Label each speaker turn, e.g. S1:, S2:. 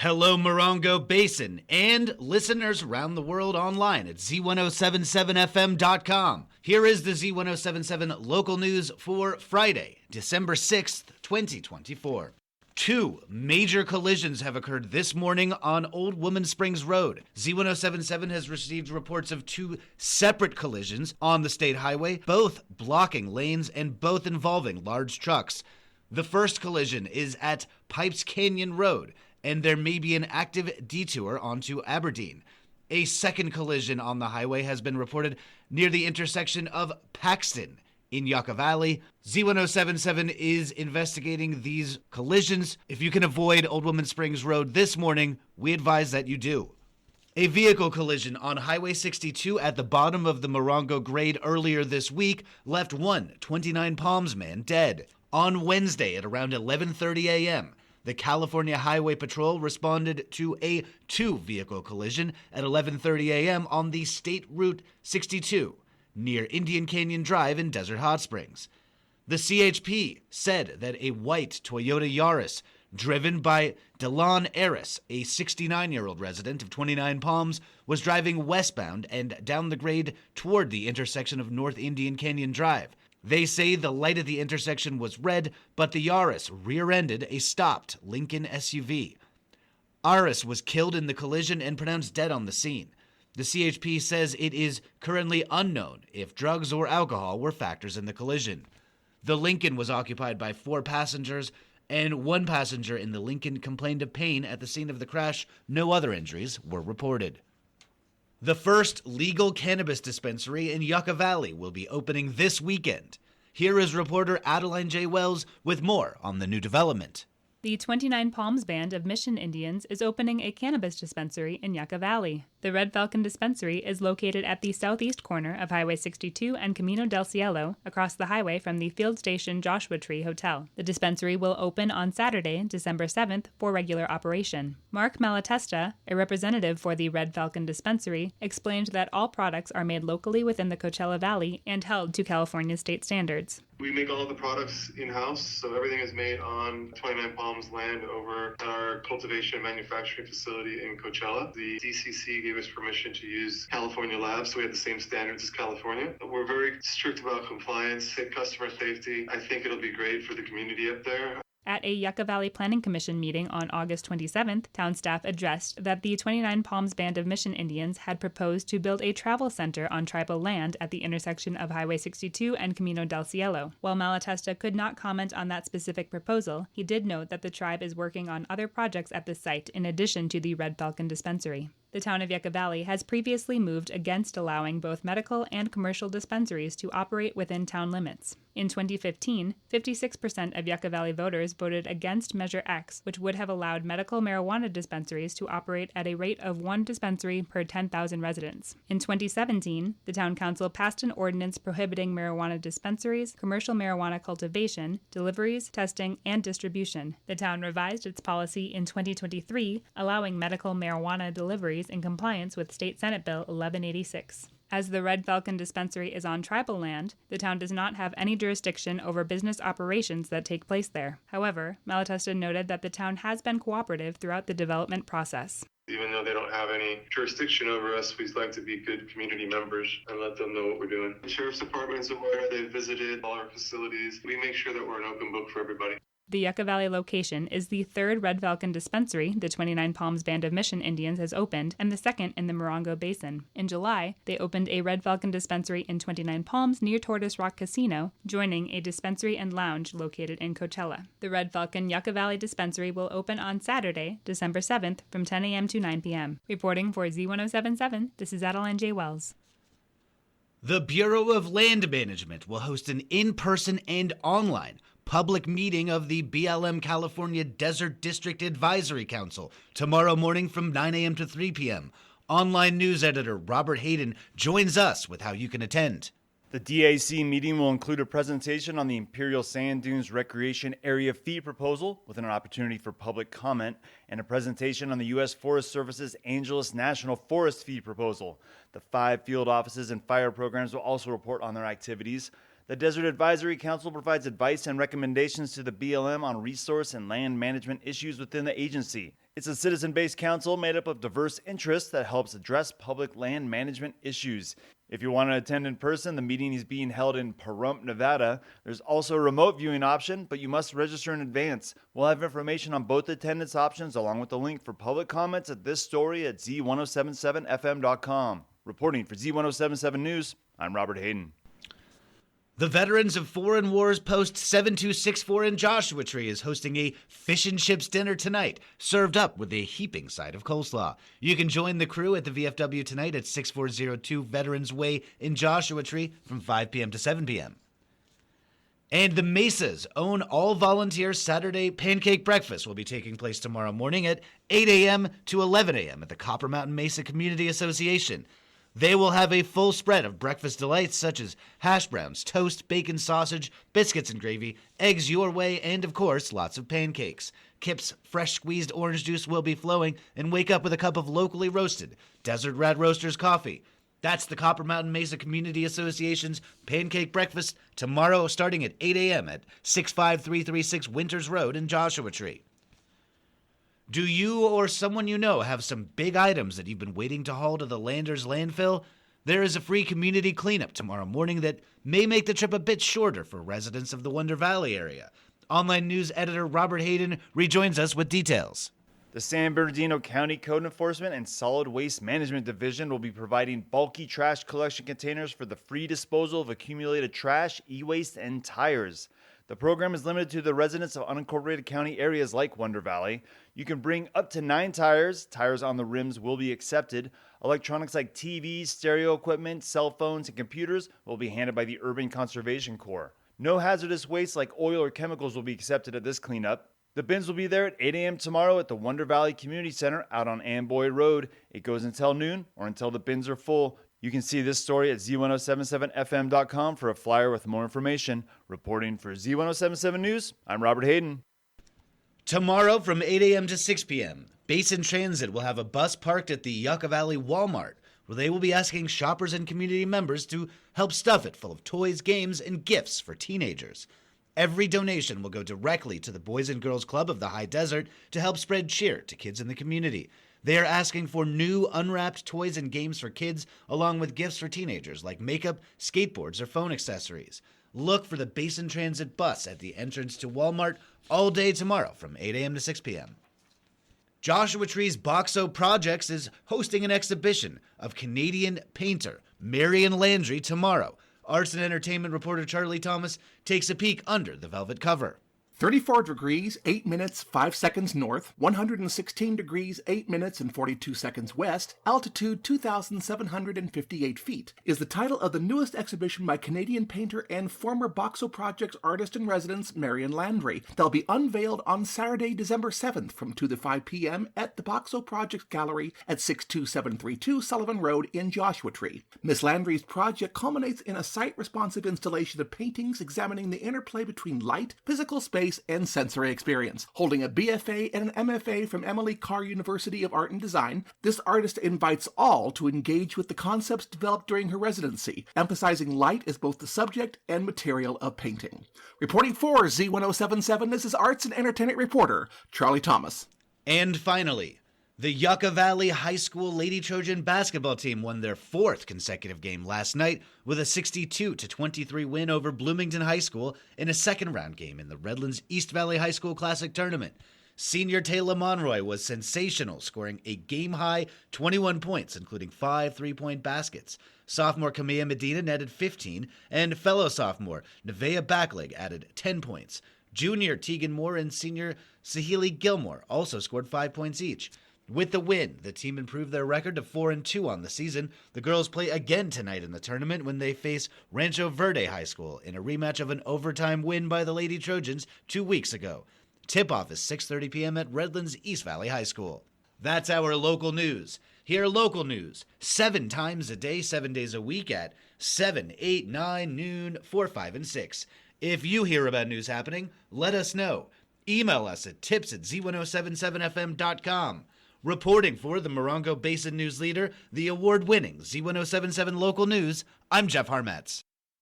S1: Hello, Morongo Basin, and listeners around the world online at Z107.7fm.com. Here is the Z107.7 local news for Friday, December 6th, 2024. Two major collisions have occurred this morning on Old Woman Springs Road. Z107.7 has received reports of two separate collisions on the state highway, both blocking lanes and both involving large trucks. The first collision is at Pipes Canyon Road, and there may be an active detour onto Aberdeen. A second collision on the highway has been reported near the intersection of Paxton in Yucca Valley. Z107.7 is investigating these collisions. If you can avoid Old Woman Springs Road this morning, we advise that you do. A vehicle collision on Highway 62 at the bottom of the Morongo grade earlier this week left one 29 Palms man dead. On Wednesday at around 11:30 a.m., the California Highway Patrol responded to a two-vehicle collision at 11:30 a.m. on the State Route 62 near Indian Canyon Drive in Desert Hot Springs. The CHP said that a white Toyota Yaris driven by Delon Eris, a 69-year-old resident of 29 Palms, was driving westbound and down the grade toward the intersection of North Indian Canyon Drive. They say the light at the intersection was red, but the Yaris rear-ended a stopped Lincoln SUV. Aris was killed in the collision and pronounced dead on the scene. The CHP says it is currently unknown if drugs or alcohol were factors in the collision. The Lincoln was occupied by 4 passengers, and one passenger in the Lincoln complained of pain at the scene of the crash. No other injuries were reported. The first legal cannabis dispensary in Yucca Valley will be opening this weekend. Here is reporter Adeline J. Wells with more on the new development.
S2: The 29 Palms Band of Mission Indians is opening a cannabis dispensary in Yucca Valley. The Red Falcon Dispensary is located at the southeast corner of Highway 62 and Camino del Cielo, across the highway from the Field Station Joshua Tree Hotel. The dispensary will open on Saturday, December 7th, for regular operation. Mark Malatesta, a representative for the Red Falcon Dispensary, explained that all products are made locally within the Coachella Valley and held to California state standards.
S3: We make all the products in-house, so everything is made on 29 Palms land over at our cultivation and manufacturing facility in Coachella. The DCC gave us permission to use California labs, so we have the same standards as California. We're very strict about compliance and customer safety. I think it'll be great for the community up there.
S2: At a Yucca Valley Planning Commission meeting on August 27th, town staff addressed that the 29 Palms Band of Mission Indians had proposed to build a travel center on tribal land at the intersection of Highway 62 and Camino del Cielo. While Malatesta could not comment on that specific proposal, he did note that the tribe is working on other projects at the site in addition to the Red Falcon Dispensary. The town of Yucca Valley has previously moved against allowing both medical and commercial dispensaries to operate within town limits. In 2015, 56% of Yucca Valley voters voted against Measure X, which would have allowed medical marijuana dispensaries to operate at a rate of 1 dispensary per 10,000 residents. In 2017, the town council passed an ordinance prohibiting marijuana dispensaries, commercial marijuana cultivation, deliveries, testing, and distribution. The town revised its policy in 2023, allowing medical marijuana deliveries in compliance with State Senate Bill 1186. As the Red Falcon Dispensary is on tribal land, the town does not have any jurisdiction over business operations that take place there. However, Malatesta noted that the town has been cooperative throughout the development process.
S3: Even though they don't have any jurisdiction over us, we like to be good community members and let them know what we're doing. The Sheriff's Department is aware. They've visited all our facilities. We make sure that we're an open book for everybody.
S2: The Yucca Valley location is the third Red Falcon dispensary the 29 Palms Band of Mission Indians has opened, and the second in the Morongo Basin. In July, they opened a Red Falcon dispensary in 29 Palms near Tortoise Rock Casino, joining a dispensary and lounge located in Coachella. The Red Falcon Yucca Valley dispensary will open on Saturday, December 7th from 10 a.m. to 9 p.m. Reporting for Z107.7, this is Adeline J. Wells.
S1: The Bureau of Land Management will host an in-person and online public meeting of the BLM California Desert District Advisory Council tomorrow morning from 9 a.m. to 3 p.m. Online news editor Robert Hayden joins us with how you can attend.
S4: The DAC meeting will include a presentation on the Imperial Sand Dunes Recreation Area Fee Proposal with an opportunity for public comment, and a presentation on the U.S. Forest Service's Angeles National Forest Fee Proposal. The 5 field offices and fire programs will also report on their activities. The Desert Advisory Council provides advice and recommendations to the BLM on resource and land management issues within the agency. It's a citizen-based council made up of diverse interests that helps address public land management issues. If you want to attend in person, the meeting is being held in Pahrump, Nevada. There's also a remote viewing option, but you must register in advance. We'll have information on both attendance options along with the link for public comments at this story at Z107.7fm.com. Reporting for Z107.7 News, I'm Robert Hayden.
S1: The Veterans of Foreign Wars Post 7264 in Joshua Tree is hosting a fish and chips dinner tonight, served up with a heaping side of coleslaw. You can join the crew at the VFW tonight at 6402 Veterans Way in Joshua Tree from 5 p.m. to 7 p.m. And the Mesa's own all-volunteer Saturday pancake breakfast will be taking place tomorrow morning at 8 a.m. to 11 a.m. at the Copper Mountain Mesa Community Association. They will have a full spread of breakfast delights such as hash browns, toast, bacon, sausage, biscuits and gravy, eggs your way, and of course, lots of pancakes. Kip's fresh squeezed orange juice will be flowing, and wake up with a cup of locally roasted Desert Rat Roasters coffee. That's the Copper Mountain Mesa Community Association's pancake breakfast tomorrow starting at 8 a.m. at 65336 Winters Road in Joshua Tree. Do you or someone you know have some big items that you've been waiting to haul to the Landers landfill? There is a free community cleanup tomorrow morning that may make the trip a bit shorter for residents of the Wonder Valley area. Online news editor Robert Hayden rejoins us with details.
S4: The San Bernardino County Code Enforcement and Solid Waste Management Division will be providing bulky trash collection containers for the free disposal of accumulated trash, e-waste, and tires. The program is limited to the residents of unincorporated county areas like Wonder Valley. You can bring up to 9 tires. Tires on the rims will be accepted. Electronics like TVs, stereo equipment, cell phones, and computers will be handled by the Urban Conservation Corps. No hazardous waste like oil or chemicals will be accepted at this cleanup. The bins will be there at 8 a.m. tomorrow at the Wonder Valley Community Center out on Amboy Road. It goes until noon or until the bins are full. You can see this story at Z107.7fm.com for a flyer with more information. Reporting for Z107.7 News, I'm Robert Hayden.
S1: Tomorrow from 8 a.m. to 6 p.m., Basin Transit will have a bus parked at the Yucca Valley Walmart, where they will be asking shoppers and community members to help stuff it full of toys, games, and gifts for teenagers. Every donation will go directly to the Boys and Girls Club of the High Desert to help spread cheer to kids in the community. They are asking for new unwrapped toys and games for kids, along with gifts for teenagers like makeup, skateboards, or phone accessories. Look for the Basin Transit bus at the entrance to Walmart all day tomorrow from 8 a.m. to 6 p.m. Joshua Tree's Boxo Projects is hosting an exhibition of Canadian painter Marion Landry tomorrow. Arts and entertainment reporter Charlie Thomas takes a peek under the velvet cover.
S5: 34 degrees, 8 minutes, 5 seconds north, 116 degrees, 8 minutes, and 42 seconds west, altitude 2,758 feet, is the title of the newest exhibition by Canadian painter and former Boxo Projects artist-in-residence Marion Landry. They'll be unveiled on Saturday, December 7th from 2 to 5 p.m. at the Boxo Projects Gallery at 62732 Sullivan Road in Joshua Tree. Miss Landry's project culminates in a site-responsive installation of paintings examining the interplay between light, physical space, and sensory experience. Holding a BFA and an MFA from Emily Carr University of Art and Design, this artist invites all to engage with the concepts developed during her residency, emphasizing light as both the subject and material of painting. Reporting for Z107.7, this is arts and entertainment reporter Charlie Thomas.
S1: And finally, the Yucca Valley High School Lady Trojan basketball team won their 4th consecutive game last night with a 62-23 win over Bloomington High School in a second-round game in the Redlands East Valley High School Classic Tournament. Senior Taylor Monroy was sensational, scoring a game-high 21 points, including 5 three-point baskets. Sophomore Kamea Medina netted 15, and fellow sophomore Nevaeh Backleg added 10 points. Junior Tegan Moore and senior Sahili Gilmore also scored 5 points each. With the win, the team improved their record to 4-2 on the season. The girls play again tonight in the tournament when they face Rancho Verde High School in a rematch of an overtime win by the Lady Trojans 2 weeks ago. Tip-off is 6:30 p.m. at Redlands East Valley High School. That's our local news. Hear local news 7 times a day, 7 days a week at 7, 8, 9, noon, 4, 5, and 6. If you hear about news happening, let us know. Email us at tips@z1077fm.com. Reporting for the Morongo Basin News Leader, the award-winning Z107.7 Local News, I'm Jeff Harmetz.